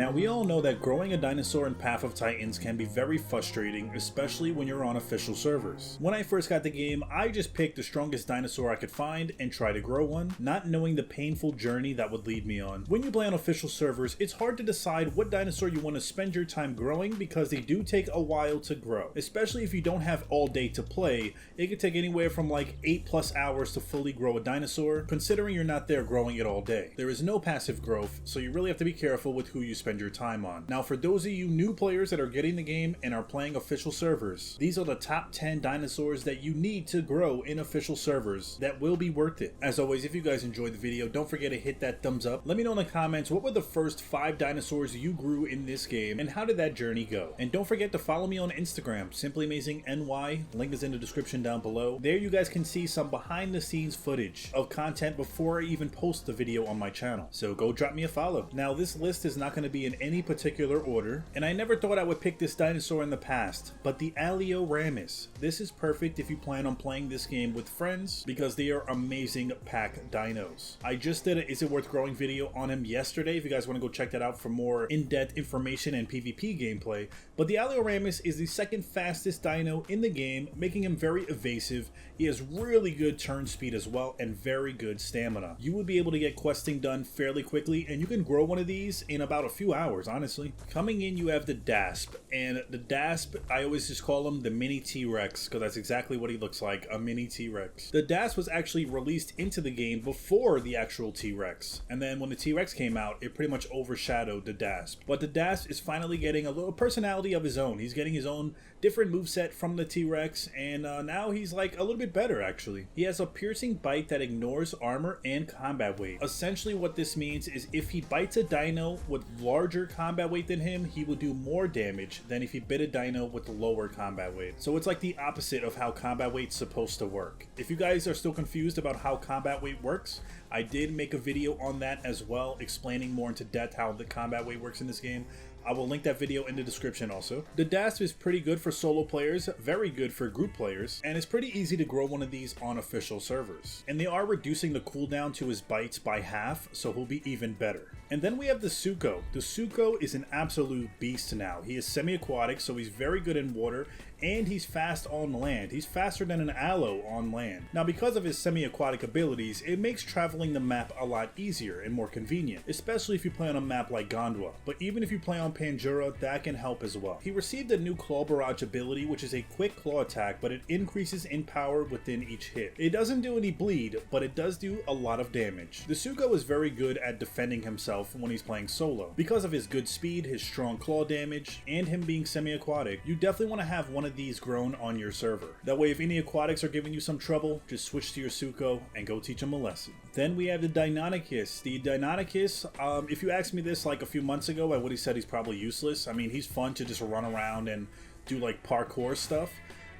Now we all know that growing a dinosaur in Path of Titans can be very frustrating, especially when you're on official servers. When I first got the game, I just picked the strongest dinosaur I could find and try to grow one, not knowing the painful journey that would lead me on. When you play on official servers, it's hard to decide what dinosaur you want to spend your time growing because they do take a while to grow. Especially if you don't have all day to play, it could take anywhere from like 8+ hours to fully grow a dinosaur, considering you're not there growing it all day. There is no passive growth, so you really have to be careful with who you spend your time on. Now for those of you new players that are getting the game and are playing official servers, these are the top 10 dinosaurs that you need to grow in official servers that will be worth it. As always, if you guys enjoyed the video, don't forget to hit that thumbs up. Let me know in the comments what were the first 5 dinosaurs you grew in this game and how did that journey go. And don't forget to follow me on Instagram, SimplyAmazingNY, link is in the description down below. There you guys can see some behind the scenes footage of content before I even post the video on my channel. So go drop me a follow. Now this list is not going to be in any particular order, and I never thought I would pick this dinosaur in the past, but the Alioramus. This is perfect if you plan on playing this game with friends because they are amazing pack dinos. I just did a Is It Worth Growing video on him yesterday if you guys want to go check that out for more in-depth information and PvP gameplay, but the Alioramus is the second fastest dino in the game, making him very evasive. He has really good turn speed as well and very good stamina. You would be able to get questing done fairly quickly, and you can grow one of these in about a few hours, honestly. Coming in, you have the Dasp, and the Dasp, I always just call him the mini T-Rex because that's exactly what he looks like, a mini T-Rex. The Dasp was actually released into the game before the actual T-Rex, and then when the T-Rex came out, it pretty much overshadowed the Dasp. But the Dasp is finally getting a little personality of his own. He's getting his own different moveset from the T-Rex, and now he's like a little bit better actually. He has a piercing bite that ignores armor and combat weight. Essentially what this means is if he bites a dino with larger combat weight than him, he will do more damage than if he bit a dino with lower combat weight. So it's like the opposite of how combat weight's supposed to work. If you guys are still confused about how combat weight works, I did make a video on that as well, explaining more into depth how the combat weight works in this game. I will link that video in the description also. The Dasp is pretty good for solo players, very good for group players, and it's pretty easy to grow one of these on official servers. And they are reducing the cooldown to his bites by half, so he'll be even better. And then we have the Suko. The Suko is an absolute beast now. He is semi-aquatic, so he's very good in water, and he's fast on land. He's faster than an Allo on land. Now because of his semi-aquatic abilities, it makes traveling the map a lot easier and more convenient, especially if you play on a map like Gondwa. But even if you play on Panjura, that can help as well. He received a new Claw Barrage ability, which is a quick claw attack, but it increases in power within each hit. It doesn't do any bleed, but it does do a lot of damage. The Suko is very good at defending himself when he's playing solo. Because of his good speed, his strong claw damage, and him being semi-aquatic, you definitely want to have one of these grown on your server. That way if any aquatics are giving you some trouble, just switch to your Suko and go teach them a lesson. Then we have the Deinonychus. The Deinonychus, if you asked me this like a few months ago, I would have said he's probably useless. I mean, he's fun to just run around and do like parkour stuff.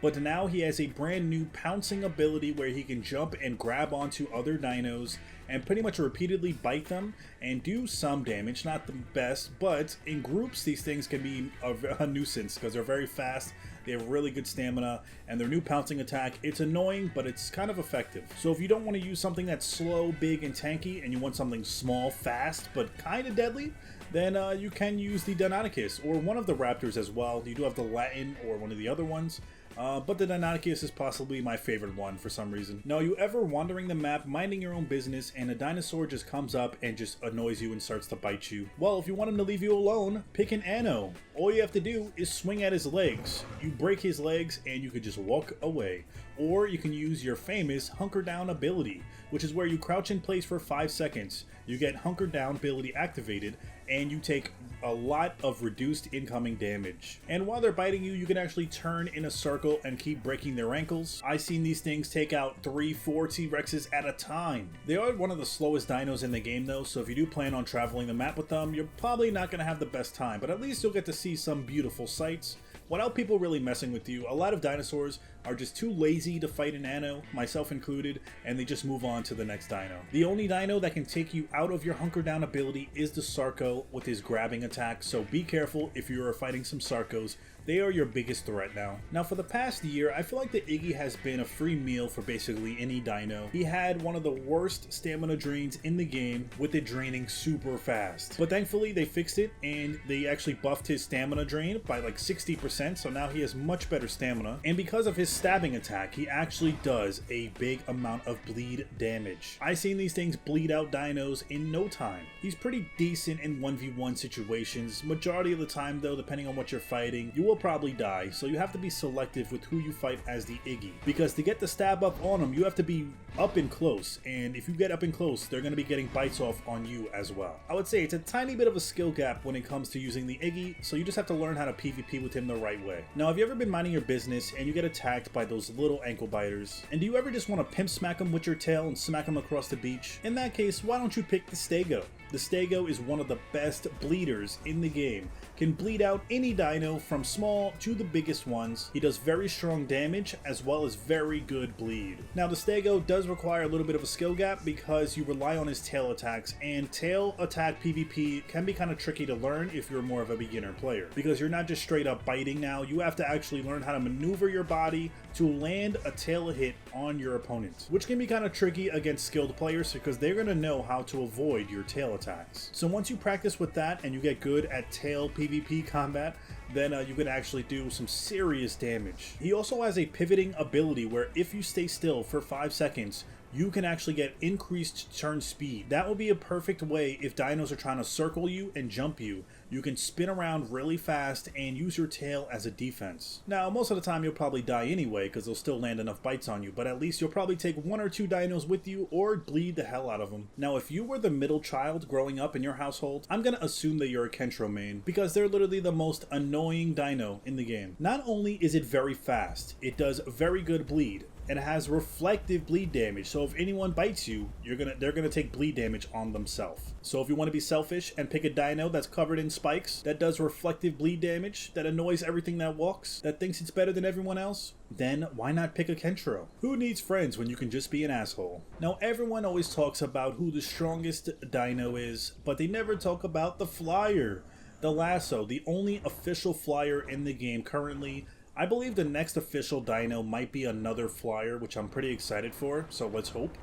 But now he has a brand new pouncing ability where he can jump and grab onto other dinos and pretty much repeatedly bite them and do some damage. Not the best, but in groups these things can be a nuisance because they're very fast, they have really good stamina, and their new pouncing attack, it's annoying, but it's kind of effective. So if you don't want to use something that's slow, big, and tanky, and you want something small, fast, but kind of deadly, then you can use the Deinonychus, or one of the raptors as well. You do have the Latin or one of the other ones. But the Deinonychus is possibly my favorite one for some reason. Now, you ever wandering the map, minding your own business, and a dinosaur just comes up and just annoys you and starts to bite you? Well, if you want him to leave you alone, pick an Anno. All you have to do is swing at his legs. You break his legs and you could just walk away. Or you can use your famous Hunker Down ability, which is where you crouch in place for 5 seconds. You get Hunker Down ability activated, and you take a lot of reduced incoming damage. And while they're biting you, you can actually turn in a circle and keep breaking their ankles. I've seen these things take out 3-4 T-Rexes at a time. They are one of the slowest dinos in the game though, so if you do plan on traveling the map with them, you're probably not going to have the best time, but at least you'll get to see some beautiful sights without people really messing with you. A lot of dinosaurs are just too lazy to fight a nano, myself included, and they just move on to the next dino. The only dino that can take you out of your hunker down ability is the Suko with his grabbing attack, so be careful if you are fighting some Sarcos. They are your biggest threat now. Now for the past year, I feel like the Iggy has been a free meal for basically any dino. He had one of the worst stamina drains in the game, with it draining super fast. But thankfully they fixed it and they actually buffed his stamina drain by like 60%, so now he has much better stamina. And because of his stabbing attack, he actually does a big amount of bleed damage. I've seen these things bleed out dinos in no time. He's pretty decent in 1v1 situations. Majority of the time though, depending on what you're fighting, you will probably die, so you have to be selective with who you fight as the Iggy, because to get the stab up on him you have to be up and close, and if you get up and close they're going to be getting bites off on you as well. I would say it's a tiny bit of a skill gap when it comes to using the Iggy, so you just have to learn how to PvP with him the right way. Now have you ever been minding your business and you get attacked by those little ankle biters, and do you ever just want to pimp smack them with your tail and smack them across the beach? In that case, why don't you pick the Stego? The Stego is one of the best bleeders in the game. Can bleed out any dino from small to the biggest ones. He does very strong damage as well as very good bleed. Now the Stego does require a little bit of a skill gap because you rely on his tail attacks, and tail attack PvP can be kind of tricky to learn if you're more of a beginner player, because you're not just straight up biting now, you have to actually learn how to maneuver your body to land a tail hit on your opponent, which can be kind of tricky against skilled players because they're going to know how to avoid your tail attacks. So once you practice with that and you get good at tail PvP combat, then you can actually do some serious damage. He also has a pivoting ability where if you stay still for 5 seconds, you can actually get increased turn speed. That will be a perfect way if dinos are trying to circle you and jump you. You can spin around really fast and use your tail as a defense. Now, most of the time you'll probably die anyway because they'll still land enough bites on you, but at least you'll probably take 1 or 2 dinos with you or bleed the hell out of them. Now, if you were the middle child growing up in your household, I'm gonna assume that you're a Kero main because they're literally the most annoying dino in the game. Not only is it very fast, it does very good bleed, and it has reflective bleed damage, so if anyone bites you, they're gonna take bleed damage on themselves. So if you want to be selfish and pick a dino that's covered in spikes, that does reflective bleed damage, that annoys everything that walks, that thinks it's better than everyone else, then why not pick a Kero? Who needs friends when you can just be an asshole? Now everyone always talks about who the strongest dino is, but they never talk about the flyer. The Lasso, the only official flyer in the game currently. I believe the next official dino might be another flyer, which I'm pretty excited for, so let's hope.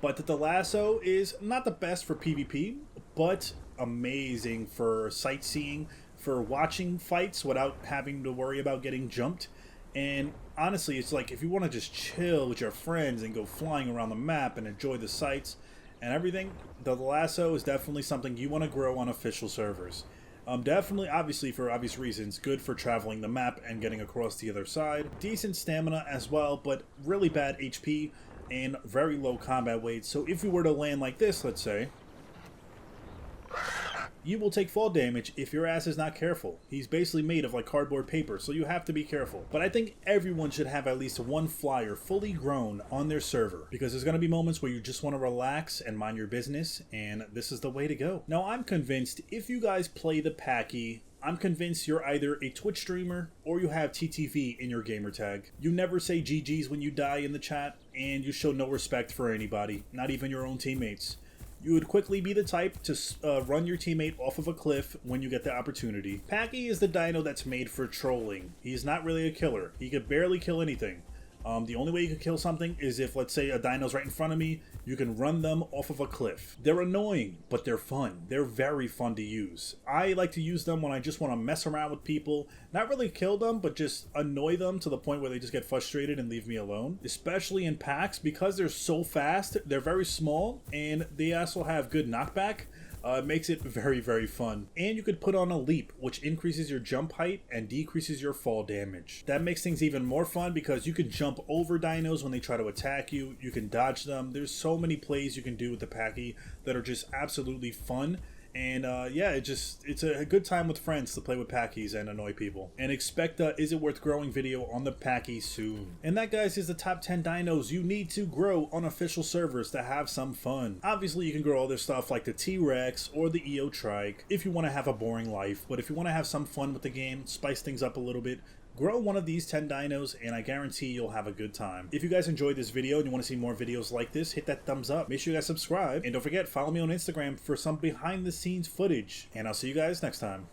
But the Lasso is not the best for PvP, but amazing for sightseeing, for watching fights without having to worry about getting jumped. And honestly, it's like if you want to just chill with your friends and go flying around the map and enjoy the sights and everything, the Lasso is definitely something you want to grow on official servers. Definitely, obviously for obvious reasons, good for traveling the map and getting across the other side. Decent stamina as well, but really bad HP and very low combat weight. So if you were to land like this, let's say, you will take fall damage if your ass is not careful. He's basically made of like cardboard paper, so you have to be careful. But I think everyone should have at least one flyer fully grown on their server, because there's going to be moments where you just want to relax and mind your business, and this is the way to go. Now I'm convinced if you guys play the Packy, I'm convinced you're either a Twitch streamer or you have TTV in your gamer tag. You never say GG's when you die in the chat, and you show no respect for anybody, not even your own teammates. You would quickly be the type to run your teammate off of a cliff when you get the opportunity. Packy is the dino that's made for trolling. He's not really a killer. He could barely kill anything. The only way you can kill something is if, let's say, a dino's right in front of me, you can run them off of a cliff. They're annoying, but they're fun. They're very fun to use. I like to use them when I just want to mess around with people. Not really kill them, but just annoy them to the point where they just get frustrated and leave me alone. Especially in packs, because they're so fast, they're very small, and they also have good knockback. It makes it very, very fun. And you could put on a leap, which increases your jump height and decreases your fall damage. That makes things even more fun because you can jump over dinos when they try to attack you. You can dodge them. There's so many plays you can do with the Packy that are just absolutely fun. And yeah, it's a good time with friends to play with Packies and annoy people. And expect a Is It Worth Growing video on the Packy soon. And that, guys, is the top 10 dinos you need to grow on official servers to have some fun. Obviously, you can grow other stuff like the T-Rex or the Eotrike if you want to have a boring life. But if you want to have some fun with the game, spice things up a little bit, Grow one of these 10 dinos and I guarantee you'll have a good time. If you guys enjoyed this video and you want to see more videos like this, hit that thumbs up. Make sure you guys subscribe and don't forget, follow me on Instagram for some behind the scenes footage. And I'll see you guys next time.